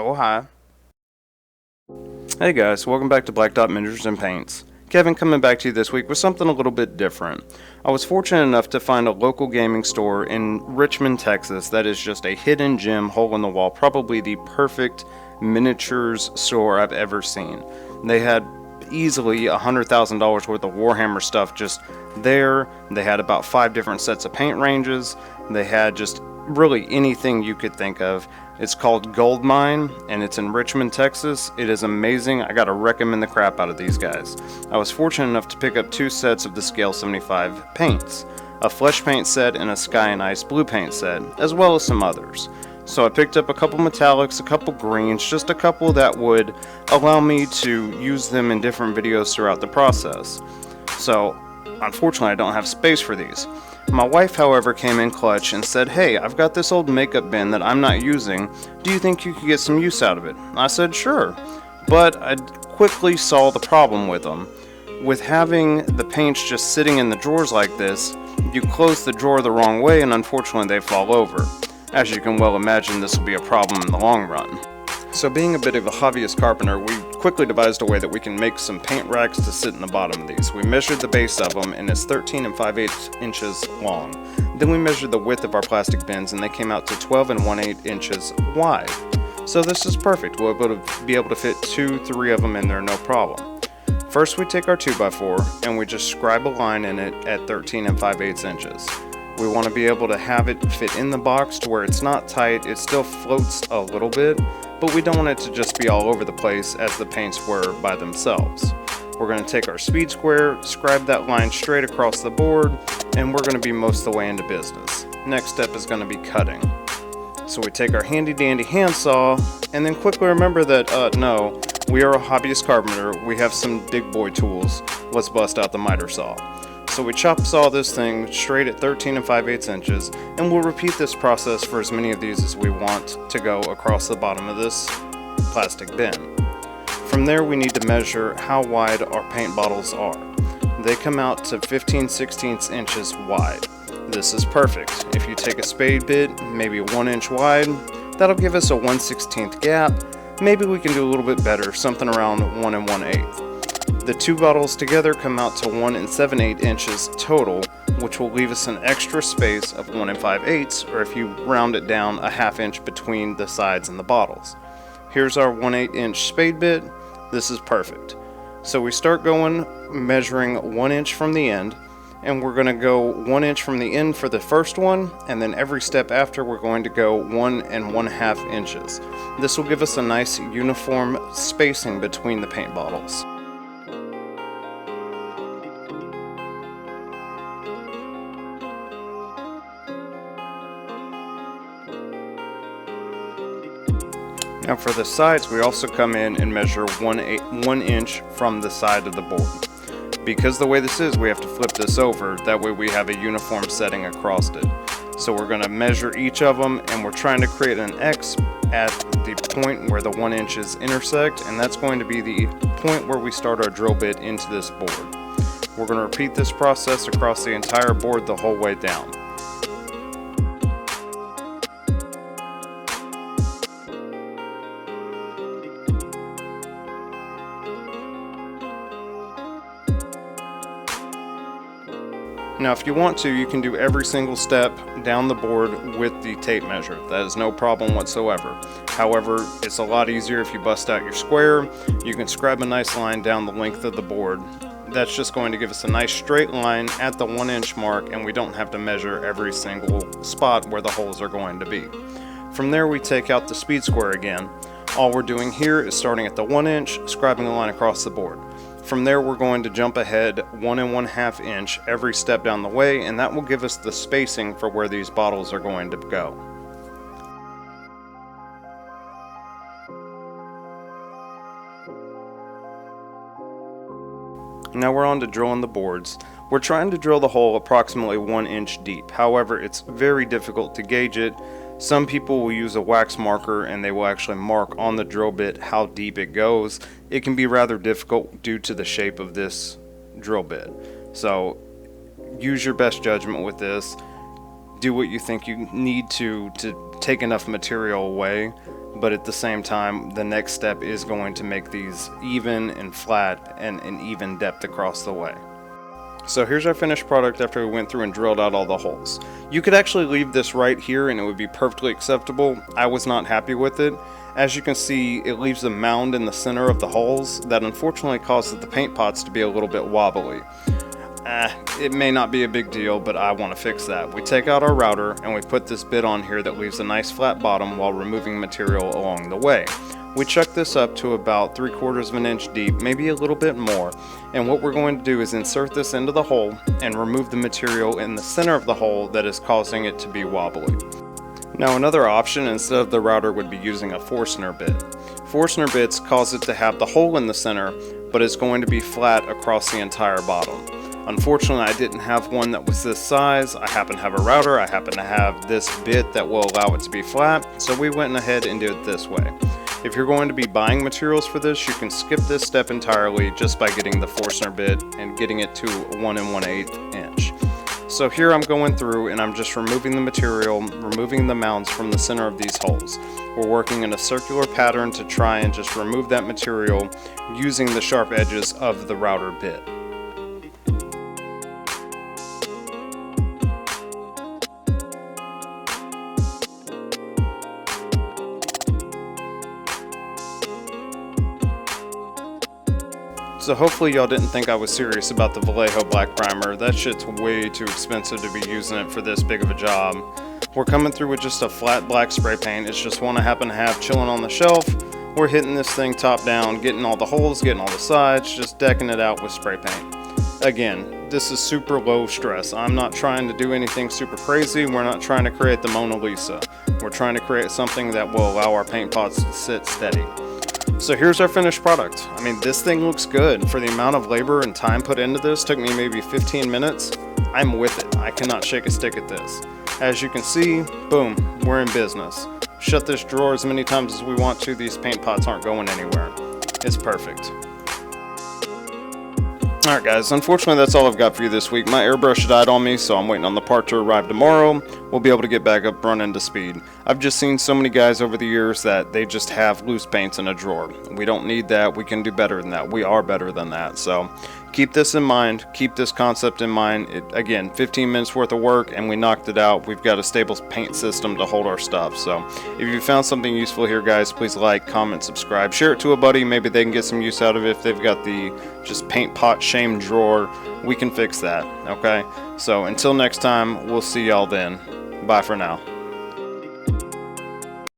Oh, hi. Hey guys, welcome back to Blackdot Miniatures and Paints. Kevin coming back to you this week with something a little bit different. I was fortunate enough to find a local gaming store in Richmond, Texas that is just a hidden gem, hole in the wall, probably the perfect miniatures store I've ever seen. They had easily $100,000 worth of Warhammer stuff just there. They had about 5 different sets of paint ranges. They had just really anything you could think of. It's called Goldmine, and it's in Richmond, Texas. It is amazing. I gotta recommend the crap out of these guys. I was fortunate enough to pick up 2 sets of the Scale 75 paints, a flesh paint set and a Sky and Ice blue paint set, as well as some others. So I picked up a couple metallics, a couple greens, just a couple that would allow me to use them in different videos throughout the process. So unfortunately I don't have space for these. My wife, however, came in clutch and said, "Hey, I've got this old makeup bin that I'm not using. Do you think you could get some use out of it?" I said, "Sure." But I quickly saw the problem with them. With having the paints just sitting in the drawers like this, you close the drawer the wrong way and unfortunately they fall over. As you can well imagine, this will be a problem in the long run. So being a bit of a hobbyist carpenter, we quickly devised a way that we can make some paint racks to sit in the bottom of these. We measured the base of them and it's 13 5/8 inches long. Then we measured the width of our plastic bins and they came out to 12 1/8 inches wide. So this is perfect. We'll be able to fit 2-3 of them in there no problem. First we take our 2x4 and we just scribe a line in it at 13 5/8 inches. We want to be able to have it fit in the box to where it's not tight, it still floats a little bit, but we don't want it to just be all over the place as the paints were by themselves. We're going to take our speed square, scribe that line straight across the board, and we're going to be most of the way into business. Next step is going to be cutting. So we take our handy dandy handsaw, and then quickly remember that, no, we are a hobbyist carpenter, we have some big boy tools, let's bust out the miter saw. So we chop saw this thing straight at 13 5/8 inches, and we'll repeat this process for as many of these as we want to go across the bottom of this plastic bin. From there we need to measure how wide our paint bottles are. They come out to 15/16 inches wide. This is perfect. If you take a spade bit, maybe 1 inch wide, that'll give us a 1/16 gap. Maybe we can do a little bit better, something around 1 1/8. The 2 bottles together come out to 1 7/8 inches total, which will leave us an extra space of 1 5/8, or if you round it down, a ½ inch between the sides and the bottles. Here's our 1/8 inch spade bit. This is perfect. So we start going, measuring 1 inch from the end, and we're going to go 1 inch from the end for the first one, and then every step after we're going to go 1 1/2 inches. This will give us a nice uniform spacing between the paint bottles. Now for the sides, we also come in and measure 1 inch from the side of the board. Because the way this is, we have to flip this over, that way we have a uniform setting across it. So we're going to measure each of them, and we're trying to create an X at the point where the 1 inches intersect, and that's going to be the point where we start our drill bit into this board. We're going to repeat this process across the entire board the whole way down. Now if you want to, you can do every single step down the board with the tape measure. That is no problem whatsoever. However, it's a lot easier if you bust out your square. You can scribe a nice line down the length of the board. That's just going to give us a nice straight line at the 1 inch mark, and we don't have to measure every single spot where the holes are going to be. From there we take out the speed square again. All we're doing here is starting at the 1 inch, scribing a line across the board. From there we're going to jump ahead 1 1/2 inch every step down the way, and that will give us the spacing for where these bottles are going to go. Now we're on to drilling the boards. We're trying to drill the hole approximately 1 inch deep. However, it's very difficult to gauge it. Some people will use a wax marker and they will actually mark on the drill bit how deep it goes. It can be rather difficult due to the shape of this drill bit. So use your best judgment with this. do what you think you need to take enough material away, but at the same time, the next step is going to make these even and flat and an even depth across the way. So here's our finished product after we went through and drilled out all the holes. You could actually leave this right here and it would be perfectly acceptable. I was not happy with it. As you can see, it leaves a mound in the center of the holes that unfortunately causes the paint pots to be a little bit wobbly. It may not be a big deal, but I want to fix that. We take out our router and we put this bit on here that leaves a nice flat bottom while removing material along the way. We chuck this up to about 3/4 of an inch deep, maybe a little bit more, and what we're going to do is insert this into the hole and remove the material in the center of the hole that is causing it to be wobbly. Now another option instead of the router would be using a Forstner bit. Forstner bits cause it to have the hole in the center, but it's going to be flat across the entire bottom. Unfortunately, I didn't have one that was this size. I happen to have a router, I happen to have this bit that will allow it to be flat, so we went ahead and did it this way. If you're going to be buying materials for this, you can skip this step entirely just by getting the Forstner bit and getting it to 1 1/8 inch. So here I'm going through and I'm just removing the material, removing the mounds from the center of these holes. We're working in a circular pattern to try and just remove that material using the sharp edges of the router bit. So hopefully y'all didn't think I was serious about the Vallejo black primer. That shit's way too expensive to be using it for this big of a job. We're coming through with just a flat black spray paint. It's just one I happen to have chilling on the shelf. We're hitting this thing top down, getting all the holes, getting all the sides, just decking it out with spray paint. Again, this is super low stress. I'm not trying to do anything super crazy. We're not trying to create the Mona Lisa. We're trying to create something that will allow our paint pots to sit steady. So here's our finished product. I mean, this thing looks good. For the amount of labor and time put into this, took me maybe 15 minutes. I'm with it. I cannot shake a stick at this. As you can see, boom, we're in business. Shut this drawer as many times as we want to. These paint pots aren't going anywhere. It's perfect. Alright guys, unfortunately that's all I've got for you this week. My airbrush died on me, so I'm waiting on the part to arrive tomorrow. We'll be able to get back up running to speed. I've just seen so many guys over the years that they just have loose paints in a drawer. We don't need that. We can do better than that. We are better than that. So keep this in mind. Keep this concept in mind. Again, 15 minutes worth of work and we knocked it out. We've got a stable paint system to hold our stuff. So if you found something useful here guys, please like, comment, subscribe. Share it to a buddy. Maybe they can get some use out of it if they've got the just paint pot shame drawer. We can fix that. Okay? So until next time, we'll see y'all then. Bye for now.